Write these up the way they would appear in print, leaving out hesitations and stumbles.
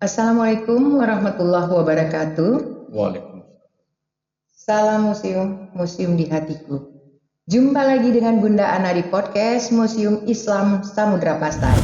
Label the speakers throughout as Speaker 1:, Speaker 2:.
Speaker 1: Assalamualaikum warahmatullahi wabarakatuh.
Speaker 2: Waalaikumsalam.
Speaker 1: Salam museum, museum di hatiku. Jumpa lagi dengan Bunda Ana di podcast Museum Islam Samudra Pasai.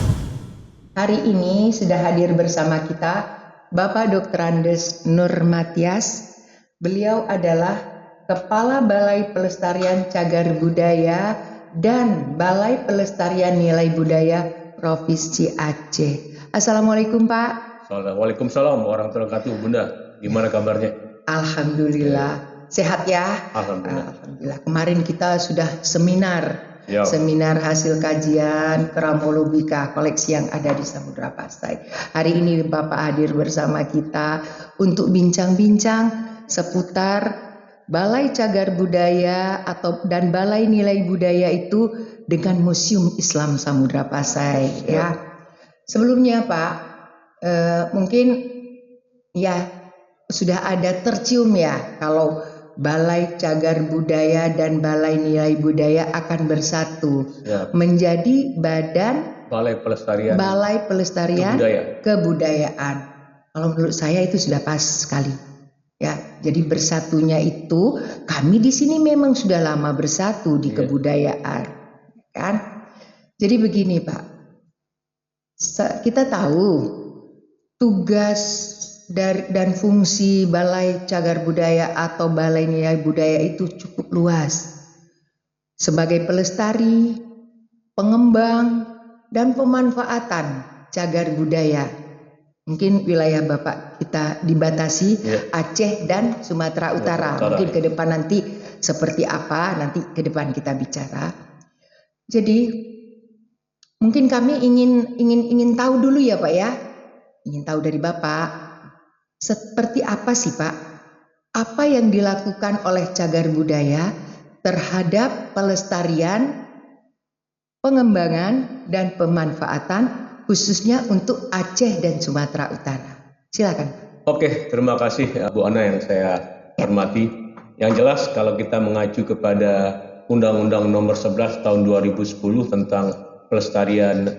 Speaker 1: Hari ini sudah hadir bersama kita Bapak Dr. Andes Nur Matias. Beliau adalah Kepala Balai Pelestarian Cagar Budaya dan Balai Pelestarian Nilai Budaya Provinsi Aceh. Assalamualaikum Pak.
Speaker 2: Waalaikumsalam warahmatullahi wabarakatuh. Bunda, gimana kabarnya?
Speaker 1: Alhamdulillah, sehat ya?
Speaker 2: Alhamdulillah.
Speaker 1: Alhamdulillah. Kemarin kita sudah seminar
Speaker 2: Ya.
Speaker 1: Seminar hasil kajian Keramologika koleksi yang ada di Samudra Pasai. Hari ini Bapak hadir bersama kita untuk bincang-bincang seputar Balai Cagar Budaya dan Balai Nilai Budaya itu dengan Museum Islam Samudra Pasai ya. Sebelumnya Pak, mungkin ya sudah ada tercium ya kalau Balai Cagar Budaya dan Balai Nilai Budaya akan bersatu menjadi Badan
Speaker 2: Balai Pelestarian
Speaker 1: Kebudayaan. Kalau menurut saya itu sudah pas sekali. Ya, jadi bersatunya itu kami di sini memang sudah lama bersatu di kebudayaan, kan? Jadi begini Pak, kita tahu tugas dan fungsi Balai Cagar Budaya atau Balai Nilai Budaya itu cukup luas. Sebagai pelestari, pengembang, dan pemanfaatan cagar budaya. Mungkin wilayah Bapak kita dibatasi Aceh dan Sumatera Utara. Mungkin ke depan nanti seperti apa, nanti ke depan kita bicara. Jadi mungkin kami ingin tahu dulu ya Pak ya. Ingin tahu dari Bapak, seperti apa sih Pak? Apa yang dilakukan oleh cagar budaya terhadap pelestarian, pengembangan, dan pemanfaatan khususnya untuk Aceh dan Sumatera Utara? Silakan.
Speaker 2: Oke, terima kasih Bu Ana yang saya hormati. Yang jelas kalau kita mengacu kepada Undang-Undang Nomor 11 Tahun 2010 tentang pelestarian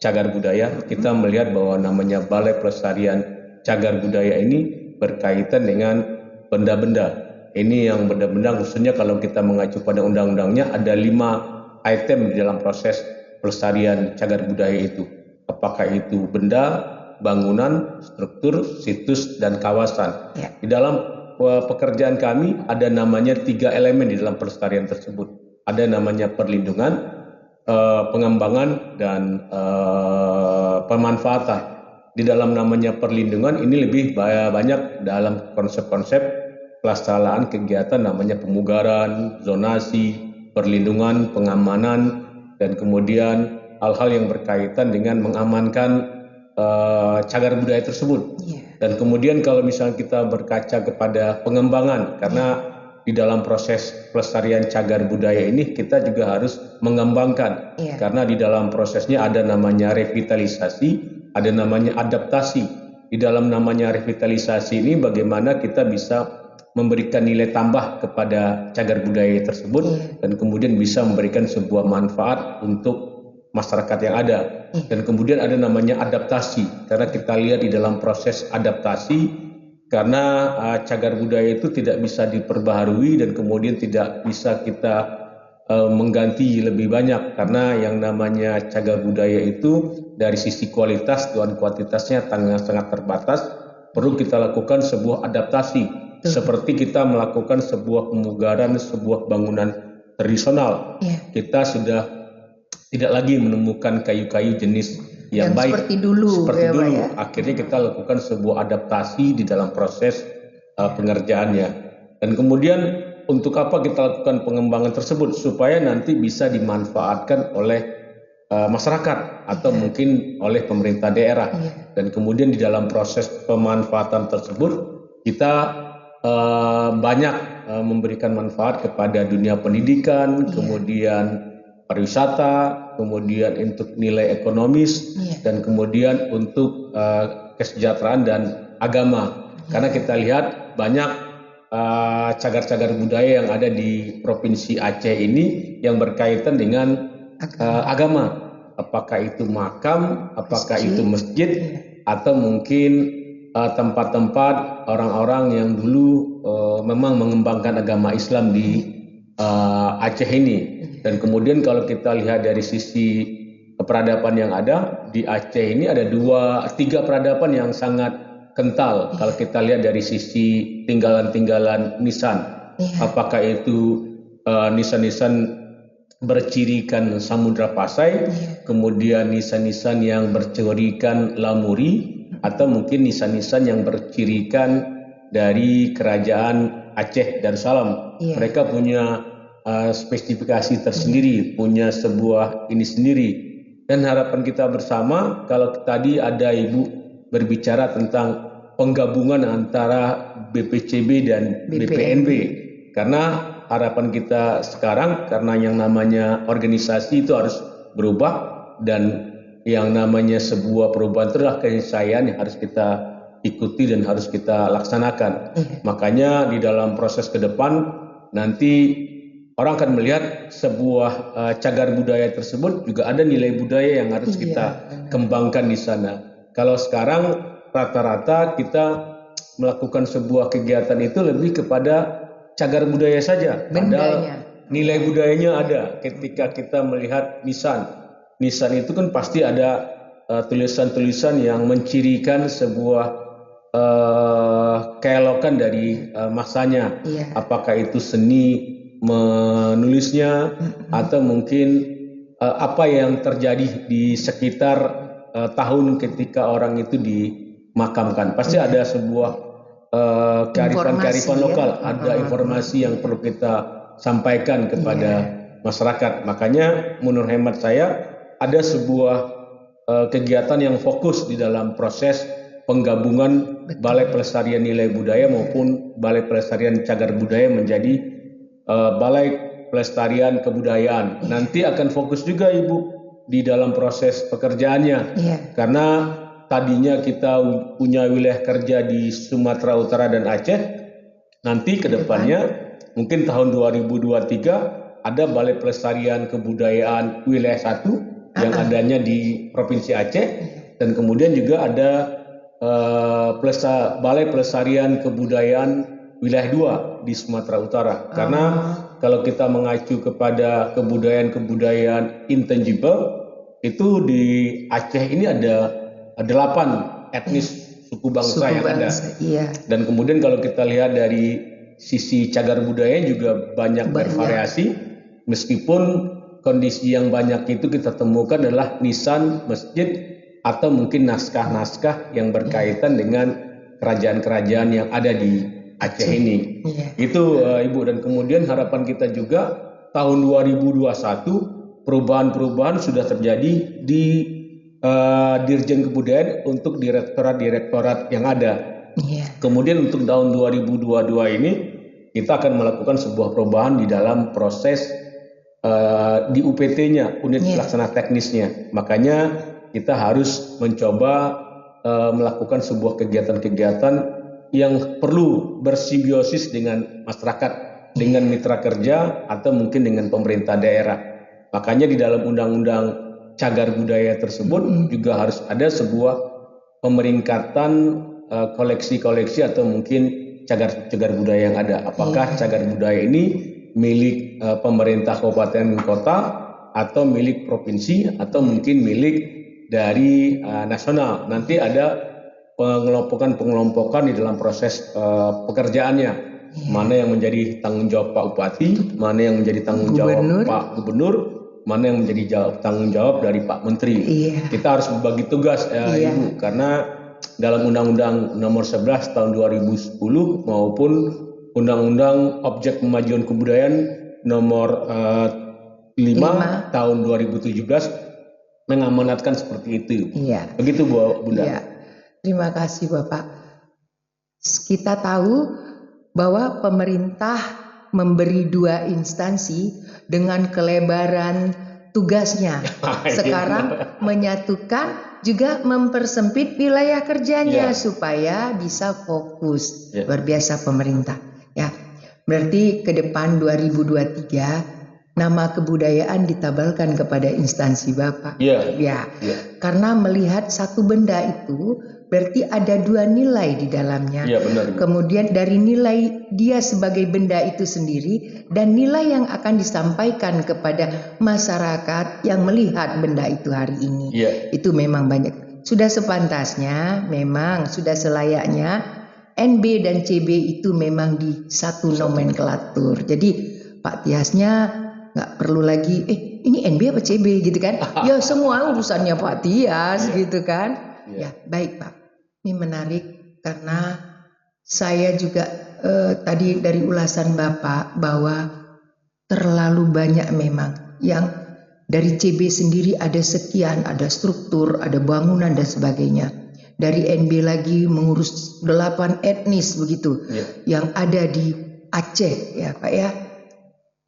Speaker 2: cagar budaya, kita melihat bahwa namanya Balai Pelestarian Cagar Budaya ini berkaitan dengan benda-benda. Ini yang benda-benda khususnya kalau kita mengacu pada undang-undangnya ada 5 item di dalam proses pelestarian cagar budaya itu. Apakah itu benda, bangunan, struktur, situs, dan kawasan. Di dalam pekerjaan kami ada namanya 3 elemen di dalam pelestarian tersebut. Ada namanya perlindungan, pengembangan, dan pemanfaatan. Di dalam namanya perlindungan ini lebih banyak dalam konsep-konsep pelaksanaan kegiatan namanya pemugaran, zonasi, perlindungan, pengamanan, dan kemudian hal-hal yang berkaitan dengan mengamankan cagar budaya tersebut. Dan kemudian kalau misalnya kita berkaca kepada pengembangan, karena di dalam proses pelestarian cagar budaya ini kita juga harus mengembangkan, karena di dalam prosesnya ada namanya revitalisasi, ada namanya adaptasi. Di dalam namanya revitalisasi ini bagaimana kita bisa memberikan nilai tambah kepada cagar budaya tersebut dan kemudian bisa memberikan sebuah manfaat untuk masyarakat yang ada. Dan kemudian ada namanya adaptasi, karena kita lihat di dalam proses adaptasi, karena cagar budaya itu tidak bisa diperbaharui dan kemudian tidak bisa kita mengganti lebih banyak, karena yang namanya cagar budaya itu dari sisi kualitas dan kuantitasnya sangat terbatas. Perlu kita lakukan sebuah adaptasi, seperti kita melakukan sebuah pemugaran sebuah bangunan tradisional. Kita sudah tidak lagi menemukan kayu-kayu jenis yang baik
Speaker 1: seperti dulu.
Speaker 2: Akhirnya kita lakukan sebuah adaptasi di dalam proses pengerjaannya. Dan kemudian untuk apa kita lakukan pengembangan tersebut? Supaya nanti bisa dimanfaatkan oleh masyarakat atau mungkin oleh pemerintah daerah. Dan kemudian di dalam proses pemanfaatan tersebut kita banyak memberikan manfaat kepada dunia pendidikan, kemudian pariwisata, kemudian untuk nilai ekonomis, dan kemudian untuk kesejahteraan dan agama. Karena kita lihat banyak cagar-cagar budaya yang ada di Provinsi Aceh ini yang berkaitan dengan agama. Apakah itu makam, apakah itu masjid, atau mungkin tempat-tempat orang-orang yang dulu memang mengembangkan agama Islam di Aceh ini. Dan kemudian kalau kita lihat dari sisi peradaban yang ada di Aceh ini ada tiga peradaban yang sangat kental. Kalau kita lihat dari sisi tinggalan-tinggalan nisan, apakah itu nisan-nisan bercirikan Samudra Pasai, kemudian nisan-nisan yang bercirikan Lamuri, atau mungkin nisan-nisan yang bercirikan dari kerajaan Aceh Darussalam. Mereka punya spesifikasi tersendiri, punya sebuah ini sendiri. Dan harapan kita bersama, kalau tadi ada Ibu berbicara tentang penggabungan antara BPCB dan BPNB, karena harapan kita sekarang, karena yang namanya organisasi itu harus berubah, dan yang namanya sebuah perubahan itu adalah keniscayaan yang harus kita ikuti dan harus kita laksanakan. Makanya di dalam proses ke depan nanti orang akan melihat sebuah cagar budaya tersebut juga ada nilai budaya yang harus kita kembangkan di sana. Kalau sekarang rata-rata kita melakukan sebuah kegiatan itu lebih kepada cagar budaya saja, padahal nilai budayanya ada. Ketika kita melihat nisan itu kan pasti ada tulisan-tulisan yang mencirikan sebuah keelokan dari masanya, apakah itu seni menulisnya atau mungkin apa yang terjadi di sekitar tahun ketika orang itu dimakamkan. Pasti ada sebuah kearifan lokal, ada informasi yang perlu kita sampaikan kepada masyarakat. Makanya menurut hemat saya ada sebuah kegiatan yang fokus di dalam proses penggabungan Balai Pelestarian Nilai Budaya maupun Balai Pelestarian Cagar Budaya menjadi Balai Pelestarian Kebudayaan. Nanti akan fokus juga Ibu di dalam proses pekerjaannya, karena tadinya kita punya wilayah kerja di Sumatera Utara dan Aceh. Nanti ke depannya mungkin tahun 2023 ada Balai Pelestarian Kebudayaan Wilayah 1 yang adanya di Provinsi Aceh, dan kemudian juga ada Balai Pelestarian Kebudayaan Wilayah 2 di Sumatera Utara. Karena kalau kita mengacu kepada kebudayaan-kebudayaan intangible, itu di Aceh ini ada 8 etnis suku bangsa yang ada. Dan kemudian kalau kita lihat dari sisi cagar budaya juga banyak bervariasi, meskipun kondisi yang banyak itu kita temukan adalah nisan masjid atau mungkin naskah-naskah yang berkaitan dengan kerajaan-kerajaan yang ada di Aceh ini. Itu Ibu. Dan kemudian harapan kita juga tahun 2021 perubahan-perubahan sudah terjadi di Dirjen Kebudayaan untuk direktorat-direktorat yang ada. Kemudian untuk tahun 2022 ini kita akan melakukan sebuah perubahan di dalam proses di UPT-nya, unit pelaksana teknisnya. Makanya kita harus mencoba melakukan sebuah kegiatan-kegiatan yang perlu bersimbiosis dengan masyarakat, dengan mitra kerja atau mungkin dengan pemerintah daerah. Makanya di dalam undang-undang cagar budaya tersebut juga harus ada sebuah pemeringkatan koleksi-koleksi atau mungkin cagar budaya yang ada. Apakah cagar budaya ini milik pemerintah kabupaten kota atau milik provinsi atau mungkin milik dari nasional. Nanti ada pengelompokan di dalam proses pekerjaannya. Mana yang menjadi tanggung jawab Pak Bupati, mana yang menjadi tanggung jawab Pak Gubernur, mana yang menjadi tanggung jawab dari Pak Menteri. Kita harus berbagi tugas Ibu, karena dalam Undang-Undang Nomor 11 Tahun 2010 maupun Undang-Undang Objek Pemajuan Kebudayaan Nomor 5 Tahun 2017 mengamanatkan seperti itu. Begitu Bunda.
Speaker 1: Terima kasih Bapak. Kita tahu bahwa pemerintah memberi 2 instansi dengan kelebaran tugasnya. Sekarang menyatukan juga mempersempit wilayah kerjanya supaya bisa fokus. Luar biasa pemerintah. Berarti ke depan 2023 nama kebudayaan ditabalkan kepada instansi Bapak.
Speaker 2: Iya.
Speaker 1: Ya, karena melihat satu benda itu berarti ada dua nilai di dalamnya.
Speaker 2: Iya, benar.
Speaker 1: Kemudian dari nilai dia sebagai benda itu sendiri dan nilai yang akan disampaikan kepada masyarakat yang melihat benda itu hari ini.
Speaker 2: Iya.
Speaker 1: Itu memang banyak. Sudah sepantasnya, memang sudah selayaknya NB dan CB itu memang di satu nomenklatur. Jadi Pak Tiasnya nggak perlu lagi, ini NB apa CB gitu kan? Ya semua urusannya Pak Tias gitu kan? Ya baik Pak. Ini menarik karena saya juga tadi dari ulasan Bapak bahwa terlalu banyak memang yang dari CB sendiri ada sekian, ada struktur, ada bangunan dan sebagainya. Dari NB lagi mengurus 8 etnis begitu yang ada di Aceh ya Pak ya.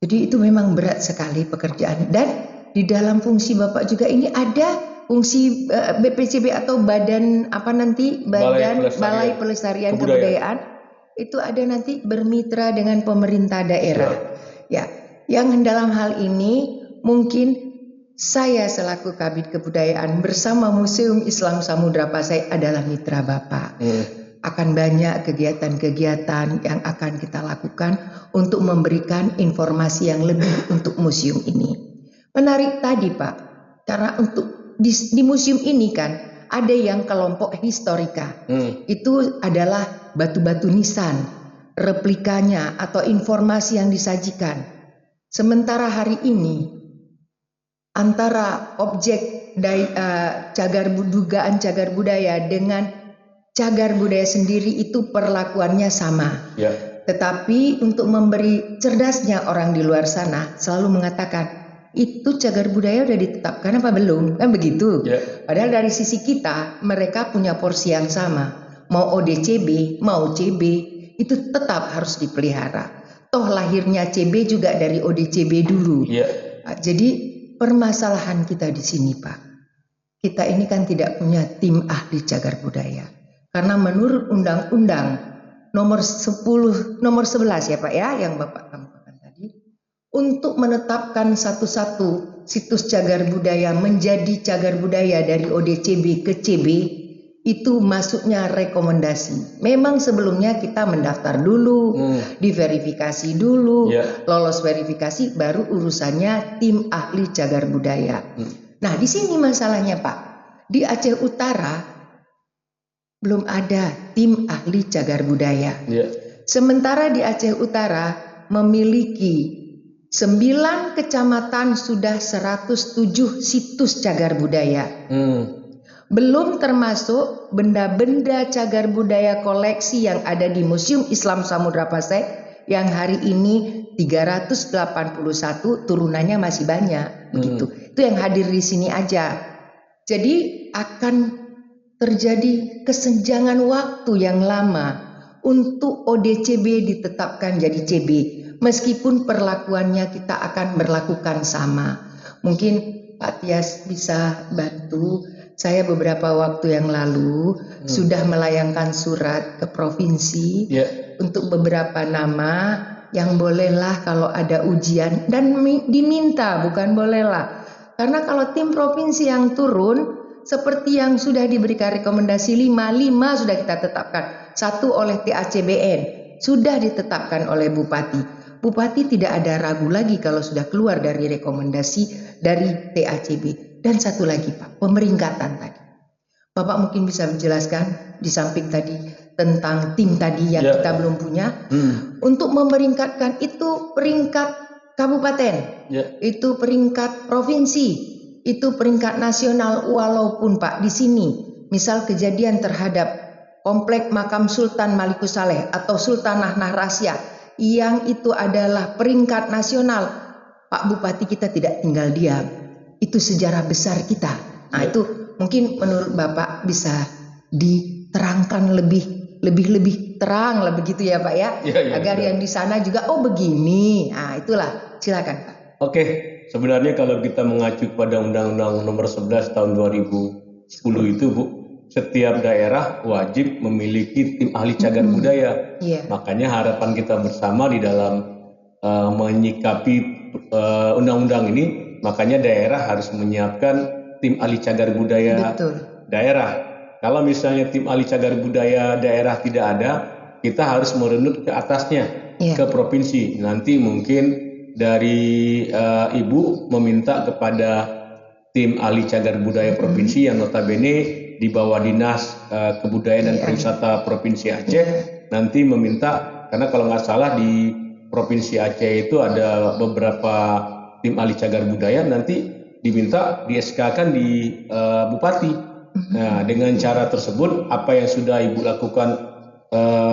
Speaker 1: Jadi itu memang berat sekali pekerjaan dan di dalam fungsi Bapak juga ini ada fungsi BPCB atau badan apa nanti Balai Pelestarian Kebudayaan itu ada nanti bermitra dengan pemerintah daerah. Ya, yang dalam hal ini mungkin saya selaku Kabid Kebudayaan bersama Museum Islam Samudra Pasai adalah mitra Bapak. Akan banyak kegiatan-kegiatan yang akan kita lakukan untuk memberikan informasi yang lebih untuk museum ini. Menarik tadi Pak, karena untuk di museum ini kan ada yang kelompok historika. Itu adalah batu-batu nisan, replikanya atau informasi yang disajikan. Sementara hari ini antara objek dugaan cagar budaya dengan cagar budaya sendiri itu perlakuannya sama. Tetapi untuk memberi cerdasnya orang di luar sana selalu mengatakan itu cagar budaya udah ditetapkan apa belum? Kan begitu. Padahal dari sisi kita mereka punya porsi yang sama. Mau ODCB, mau CB itu tetap harus dipelihara. Toh lahirnya CB juga dari ODCB dulu. Jadi permasalahan kita di sini Pak. Kita ini kan tidak punya tim ahli cagar budaya. Karena menurut Undang-Undang nomor 11 ya Pak ya yang Bapak kemukakan tadi, untuk menetapkan satu-satu situs cagar budaya menjadi cagar budaya dari ODCB ke CB itu masuknya rekomendasi. Memang sebelumnya kita mendaftar dulu, diverifikasi dulu, lolos verifikasi baru urusannya tim ahli cagar budaya. Nah di sini masalahnya Pak, di Aceh Utara belum ada tim ahli cagar budaya. Sementara di Aceh Utara memiliki 9 kecamatan sudah 107 situs cagar budaya. Belum termasuk benda-benda cagar budaya koleksi yang ada di Museum Islam Samudra Pasai yang hari ini 381 turunannya masih banyak begitu. Itu yang hadir di sini aja. Jadi akan terjadi kesenjangan waktu yang lama untuk ODCB ditetapkan jadi CB. Meskipun perlakuannya kita akan berlakukan sama. Mungkin Pak Tias bisa bantu. Saya beberapa waktu yang lalu sudah melayangkan surat ke provinsi untuk beberapa nama yang bolehlah kalau ada ujian dan diminta bukan bolehlah. Karena kalau tim provinsi yang turun seperti yang sudah diberikan rekomendasi 5 sudah kita tetapkan. 1 oleh TACBN sudah ditetapkan oleh Bupati. Bupati tidak ada ragu lagi kalau sudah keluar dari rekomendasi dari TACB. Dan 1 lagi Pak, pemeringkatan tadi. Bapak mungkin bisa menjelaskan di samping tadi tentang tim tadi yang kita belum punya. Untuk memeringkatkan itu peringkat kabupaten, itu peringkat provinsi, itu peringkat nasional. Walaupun Pak di sini misal kejadian terhadap komplek makam Sultan Malikus Saleh atau Sultanah Nahrasya yang itu adalah peringkat nasional, Pak Bupati kita tidak tinggal diam. Itu sejarah besar kita. Nah itu mungkin menurut Bapak bisa diterangkan lebih terang lah begitu ya Pak ya, agar yang di sana juga begini. Nah itulah, silakan Pak.
Speaker 2: Oke, sebenarnya kalau kita mengacu pada Undang-Undang Nomor 11 Tahun 2010 itu Bu, setiap daerah wajib memiliki tim ahli cagar budaya. Makanya harapan kita bersama di dalam menyikapi undang-undang ini, makanya daerah harus menyiapkan tim ahli cagar budaya daerah. Kalau misalnya tim ahli cagar budaya daerah tidak ada, kita harus merunut ke atasnya, ke provinsi. Nanti mungkin dari Ibu meminta kepada tim ahli cagar budaya provinsi yang notabene di bawah Dinas Kebudayaan dan Pariwisata Provinsi Aceh, nanti meminta, karena kalau nggak salah di Provinsi Aceh itu ada beberapa tim ahli cagar budaya, nanti diminta di-SK-kan di Bupati. Nah, dengan cara tersebut apa yang sudah Ibu lakukan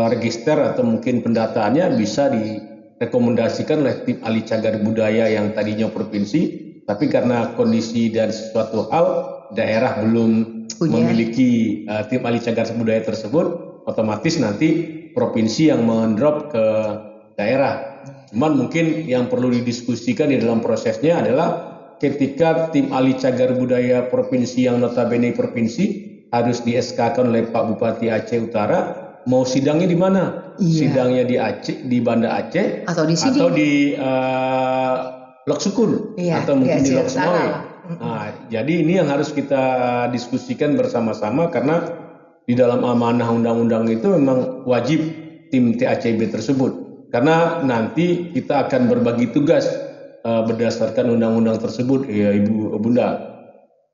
Speaker 2: register atau mungkin pendataannya bisa direkomendasikan oleh tim ahli cagar budaya yang tadinya provinsi, tapi karena kondisi dan sesuatu hal daerah belum memiliki tim ahli cagar budaya tersebut, otomatis nanti provinsi yang mendrop ke daerah. Cuman mungkin yang perlu didiskusikan di dalam prosesnya adalah ketika tim ahli cagar budaya provinsi yang notabene provinsi harus di-SK-kan oleh Pak Bupati Aceh Utara, mau sidangnya di mana? Sidangnya di Aceh, di Banda Aceh, atau di Lok Sukun, atau mungkin di Lok Semoy. Nah, jadi ini yang harus kita diskusikan bersama-sama, karena di dalam amanah undang-undang itu memang wajib tim TACB tersebut. Karena nanti kita akan berbagi tugas berdasarkan undang-undang tersebut, ya Ibu Bunda.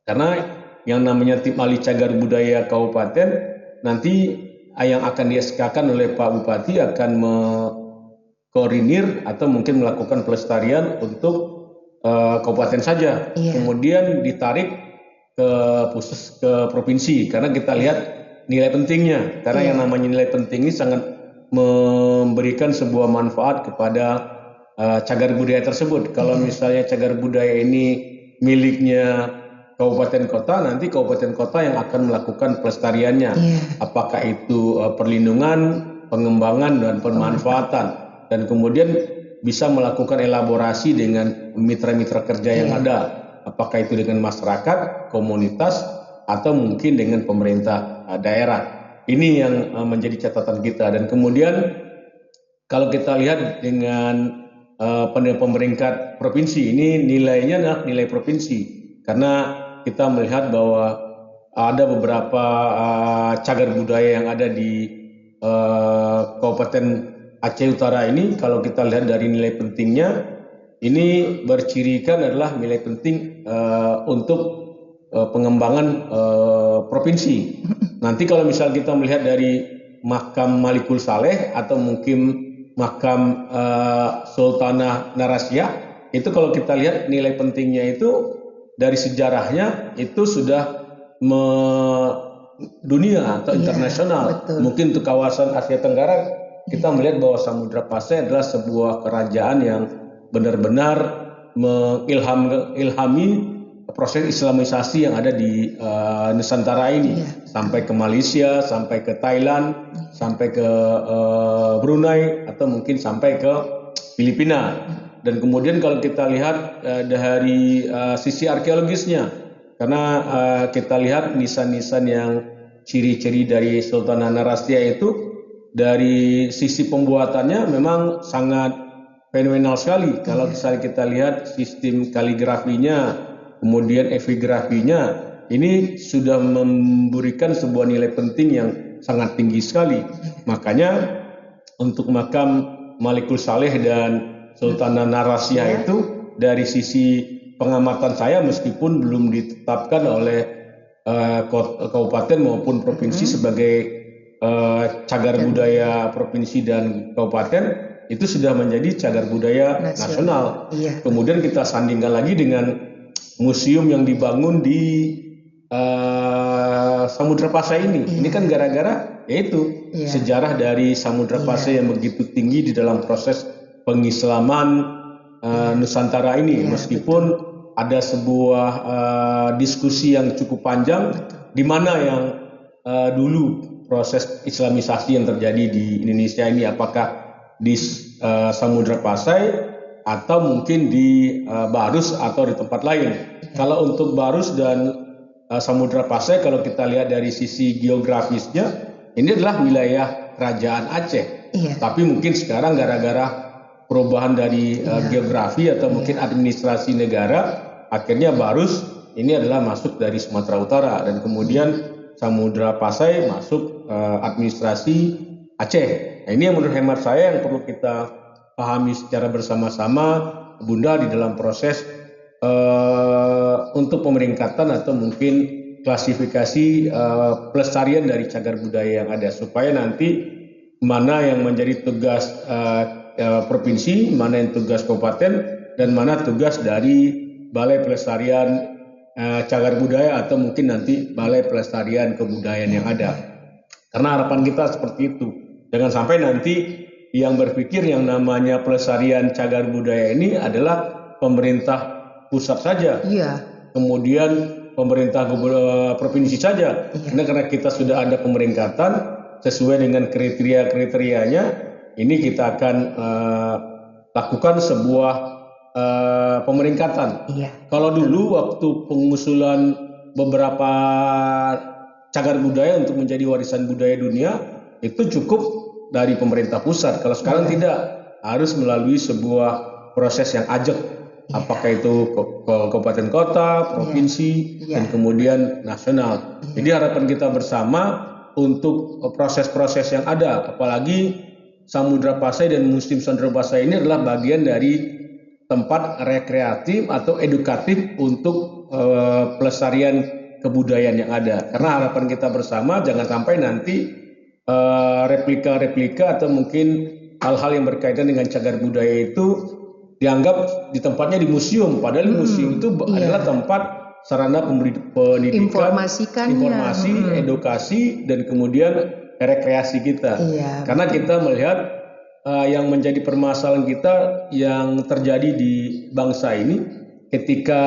Speaker 2: Karena yang namanya tim ahli cagar budaya kabupaten nanti yang akan di-SK-kan oleh Pak Bupati akan koordinir atau mungkin melakukan pelestarian untuk kabupaten saja, kemudian ditarik ke pusat, ke provinsi, karena kita lihat nilai pentingnya, karena yang namanya nilai penting ini sangat memberikan sebuah manfaat kepada cagar budaya tersebut. Kalau misalnya cagar budaya ini miliknya kabupaten kota, nanti kabupaten kota yang akan melakukan pelestariannya, apakah itu perlindungan, pengembangan dan pemanfaatan, dan kemudian bisa melakukan elaborasi dengan mitra-mitra kerja yang ada, apakah itu dengan masyarakat, komunitas, atau mungkin dengan pemerintah daerah. Ini yang menjadi catatan kita. Dan kemudian kalau kita lihat dengan peringkat provinsi, ini nilainya adalah nilai provinsi, karena kita melihat bahwa ada beberapa cagar budaya yang ada di Kabupaten Aceh Utara ini. Kalau kita lihat dari nilai pentingnya, ini bercirikan adalah nilai penting untuk pengembangan provinsi. Nanti kalau misal kita melihat dari Makam Malikul Saleh atau mungkin Makam Sultanah Narasiyah, itu kalau kita lihat nilai pentingnya itu dari sejarahnya itu sudah dunia atau internasional. Mungkin untuk kawasan Asia Tenggara kita melihat bahwa Samudra Pasai adalah sebuah kerajaan yang benar-benar mengilhami proses Islamisasi yang ada di Nusantara ini, sampai ke Malaysia, sampai ke Thailand, sampai ke Brunei, atau mungkin sampai ke Filipina. Dan kemudian kalau kita lihat dari sisi arkeologisnya, karena kita lihat nisan-nisan yang ciri-ciri dari Sultanah Narasiyah itu dari sisi pembuatannya memang sangat fenomenal sekali. Kalau misalnya kita lihat sistem kaligrafinya, kemudian epigrafinya, ini sudah memberikan sebuah nilai penting yang sangat tinggi sekali. Makanya untuk makam Malikul Saleh dan Sultanah Narasiyah itu dari sisi pengamatan saya, meskipun belum ditetapkan oleh kabupaten maupun provinsi sebagai cagar budaya provinsi dan kabupaten, itu sudah menjadi cagar budaya nasional. Kemudian kita sandingkan lagi dengan museum yang dibangun di Samudra Pasai ini. Ini kan gara-gara yaitu sejarah dari Samudra Pasai yang begitu tinggi di dalam proses pengislaman Nusantara ini. Meskipun ada sebuah diskusi yang cukup panjang di mana yang dulu proses Islamisasi yang terjadi di Indonesia ini, apakah di Samudra Pasai atau mungkin di Barus atau di tempat lain. Kalau untuk Barus dan Samudra Pasai, kalau kita lihat dari sisi geografisnya, ini adalah wilayah kerajaan Aceh. Tapi mungkin sekarang gara-gara perubahan dari geografi atau mungkin administrasi negara, akhirnya Barus ini adalah masuk dari Sumatera Utara, dan kemudian Samudra Pasai masuk administrasi Aceh. Nah, ini yang menurut hemat saya yang perlu kita pahami secara bersama-sama, Bunda, di dalam proses untuk pemeringkatan atau mungkin klasifikasi pelestarian dari cagar budaya yang ada, supaya nanti mana yang menjadi tugas provinsi, mana yang tugas kabupaten, dan mana tugas dari Balai Pelestarian Cagar Budaya atau mungkin nanti Balai Pelestarian Kebudayaan yang ada. Karena harapan kita seperti itu. Jangan sampai nanti yang berpikir yang namanya pelestarian cagar budaya ini adalah pemerintah pusat saja.
Speaker 1: Iya.
Speaker 2: Kemudian pemerintah provinsi saja. Karena kita sudah ada pemeringkatan sesuai dengan kriteria-kriterianya, ini kita akan lakukan sebuah pemeringkatan.
Speaker 1: Iya.
Speaker 2: Kalau dulu waktu pengusulan beberapa cagar budaya untuk menjadi warisan budaya dunia, itu cukup dari pemerintah pusat. Kalau sekarang tidak, harus melalui sebuah proses yang ajak. Apakah itu kabupaten kota, provinsi, dan kemudian nasional. Jadi harapan kita bersama untuk proses-proses yang ada, apalagi Samudra Pasai dan Museum Samudra Pasai ini adalah bagian dari tempat rekreatif atau edukatif untuk pelestarian kebudayaan yang ada. Karena harapan kita bersama jangan sampai nanti replika-replika atau mungkin hal-hal yang berkaitan dengan cagar budaya itu dianggap di tempatnya di museum, padahal museum itu adalah tempat sarana pendidikan, informasi, edukasi, dan kemudian rekreasi kita. Karena kita melihat yang menjadi permasalahan kita yang terjadi di bangsa ini, ketika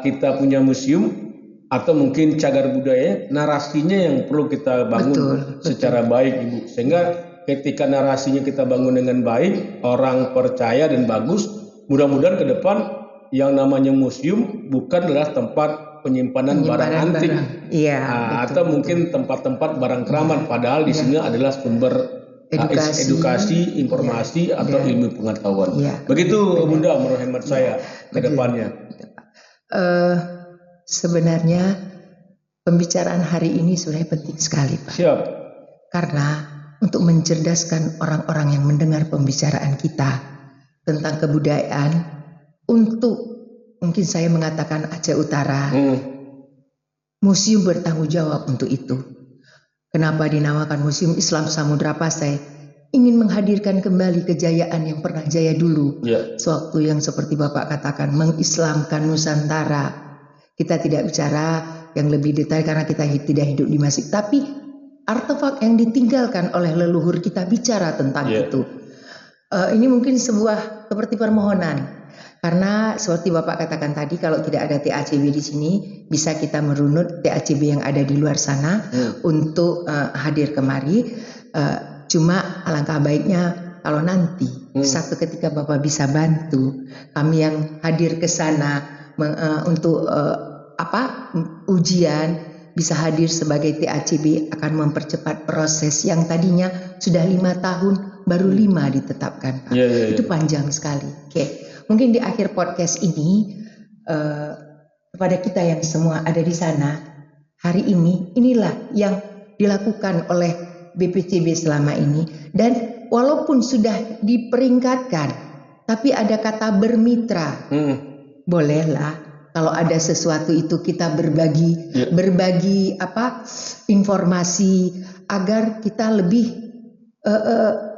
Speaker 2: kita punya museum atau mungkin cagar budaya, narasinya yang perlu kita bangun secara baik, Ibu. Sehingga ketika narasinya kita bangun dengan baik, orang percaya dan bagus, mudah-mudahan ke depan yang namanya museum bukan adalah tempat penyimpanan barang antik, atau mungkin tempat-tempat barang keramat, padahal di sini adalah sumber edukasi, informasi, atau ilmu pengetahuan. Begitu Bunda menurut hemat saya ke depannya.
Speaker 1: Sebenarnya pembicaraan hari ini sebenarnya penting sekali, Pak.
Speaker 2: Siap.
Speaker 1: Karena untuk mencerdaskan orang-orang yang mendengar pembicaraan kita tentang kebudayaan, untuk mungkin saya mengatakan Aceh Utara, museum bertanggung jawab untuk itu. Kenapa dinamakan Museum Islam Samudra Pasai? Ingin menghadirkan kembali kejayaan yang pernah jaya dulu. Sewaktu yang seperti Bapak katakan, mengislamkan Nusantara. Kita tidak bicara yang lebih detail karena kita tidak hidup di masjid. Tapi artefak yang ditinggalkan oleh leluhur kita bicara tentang itu. Ini mungkin sebuah seperti permohonan. Karena seperti Bapak katakan tadi, kalau tidak ada TACB di sini, bisa kita merunut TACB yang ada di luar sana untuk hadir kemari. Cuma alangkah baiknya kalau nanti satu ketika Bapak bisa bantu kami yang hadir ke sana untuk ujian, bisa hadir sebagai TACB, akan mempercepat proses yang tadinya sudah 5 tahun baru 5 ditetapkan, Pak. Itu panjang sekali. Mungkin di akhir podcast ini kepada kita yang semua ada di sana hari ini, inilah yang dilakukan oleh BPCB selama ini. Dan walaupun sudah diperingkatkan, tapi ada kata bermitra. Bolehlah kalau ada sesuatu itu kita berbagi informasi agar kita lebih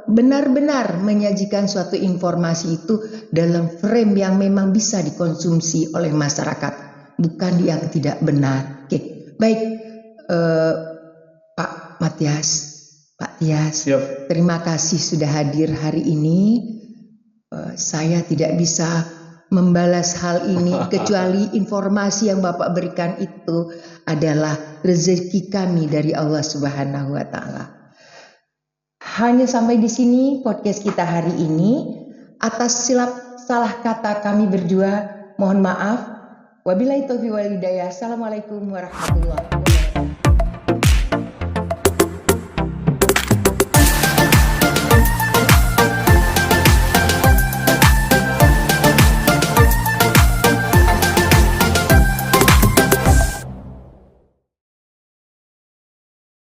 Speaker 1: benar-benar menyajikan suatu informasi itu dalam frame yang memang bisa dikonsumsi oleh masyarakat, bukan yang tidak benar. Baik, Pak Matias, Pak Tias, terima kasih sudah hadir hari ini. Saya tidak bisa membalas hal ini kecuali informasi yang Bapak berikan itu adalah rezeki kami dari Allah Subhanahu wa Ta'ala. Hanya sampai di sini podcast kita hari ini. Atas salah kata kami berdua, mohon maaf. Wabillahi taufiq wal hidayah. Assalamualaikum warahmatullahi wabarakatuh.